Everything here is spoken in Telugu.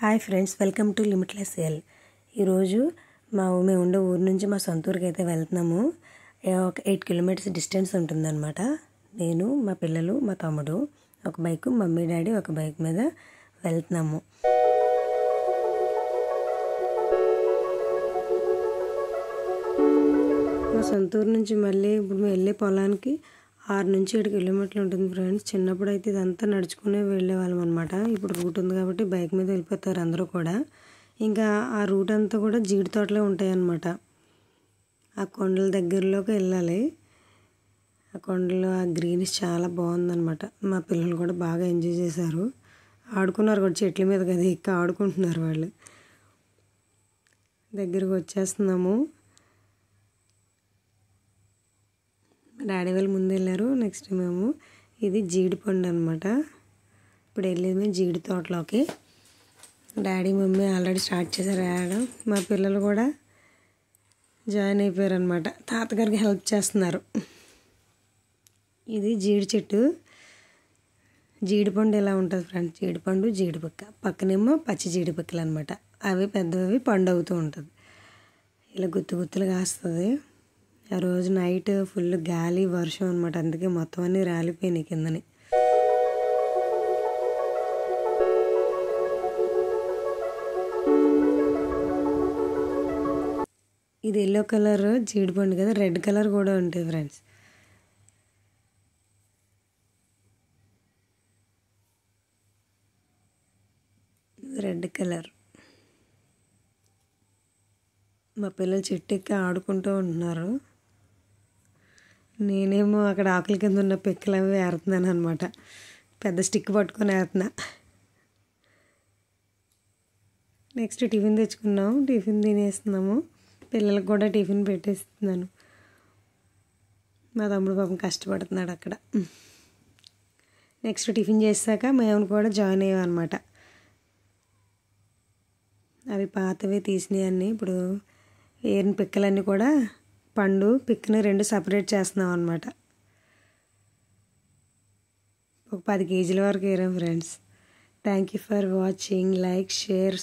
Hi friends, welcome to limitless L. ఈరోజు మేము ఉండే ఊరు నుంచి మా సొంత ఊరికి అయితే వెళ్తున్నాము. ఒక 8 కిలోమీటర్స్ డిస్టెన్స్ ఉంటుందన్నమాట. నేను, మా పిల్లలు, మా తమ్ముడు ఒక బైక్, మమ్మీ డాడీ ఒక బైక్ మీద వెళ్తున్నాము. మా సొంత ఊరు నుంచి మళ్ళీ ఇప్పుడు మేము వెళ్ళే పొలానికి 6 నుంచి 7 కిలోమీటర్లు ఉంటుంది ఫ్రెండ్స్. చిన్నప్పుడు అయితే ఇదంతా నడుచుకునే వెళ్ళేవాళ్ళం అనమాట. ఇప్పుడు రూట్ ఉంది కాబట్టి బైక్ మీద వెళ్ళిపోతారు అందరూ కూడా. ఇంకా ఆ రూట్ అంతా కూడా జీడి తోటలే ఉంటాయి అన్నమాట. ఆ కొండల దగ్గరలోకి వెళ్ళాలి. ఆ కొండలో ఆ గ్రీనిష్ చాలా బాగుందన్నమాట. మా పిల్లలు కూడా బాగా ఎంజాయ్ చేశారు, ఆడుకున్నారు కూడా. చెట్ల మీద కదా ఎక్కి ఆడుకుంటున్నారు వాళ్ళు. దగ్గరికి వచ్చేస్తున్నాము. డాడీ వాళ్ళు ముందు వెళ్ళారు, నెక్స్ట్ మేము. ఇది జీడి పండు అనమాట. ఇప్పుడు వెళ్ళేది మేము జీడి తోటలోకి. డాడీ మమ్మీ ఆల్రెడీ స్టార్ట్ చేశారు ఆడడం. మా పిల్లలు కూడా జాయిన్ అయిపోయారు అనమాట. తాతగారికి హెల్ప్ చేస్తున్నారు. ఇది జీడి చెట్టు. జీడిపండు ఇలా ఉంటుంది ఫ్రెండ్స్. జీడిపండు, జీడిపక్క, పక్కనేమో పచ్చి జీడిపక్కలు అనమాట. అవి పెద్దవి పండు అవుతూ ఉంటుంది. ఇలా గుత్తు గుత్తులు కాస్తుంది. ఆ రోజు నైట్ ఫుల్ గాలి వర్షం అనమాట. అందుకే మొత్తం అన్నీ రాలిపోయినాయి కిందని. ఇది ఎల్లో కలర్ జీడిపండు కదా, రెడ్ కలర్ కూడా ఉంటుంది ఫ్రెండ్స్. Red colour. మా పిల్లలు చెట్టు ఎక్కి ఆడుకుంటూ ఉంటున్నారు. నేనేమో అక్కడ ఆకుల కింద ఉన్న పిక్కలు అవి ఏరుతున్నాను అనమాట. పెద్ద స్టిక్ పట్టుకొని ఏరుతున్నా. నెక్స్ట్ టిఫిన్ తెచ్చుకున్నాము. టిఫిన్ తినేస్తున్నాము. పిల్లలకు కూడా టిఫిన్ పెట్టేస్తున్నాను. మా తమ్ముడు పాపం కష్టపడుతున్నాడు అక్కడ. నెక్స్ట్ టిఫిన్ చేశాక మేము కూడా జాయిన్ అయ్యాం అనమాట. అవి పాతవి తీసినవి అన్నీ. ఇప్పుడు ఏరిన పిక్కలన్నీ కూడా పండు పిక్కని 2 సపరేట్ చేస్తున్నాం అనమాట. ఒక 10 కేజీల వరకు ఏరాం friends. Thank you for watching. Like, share.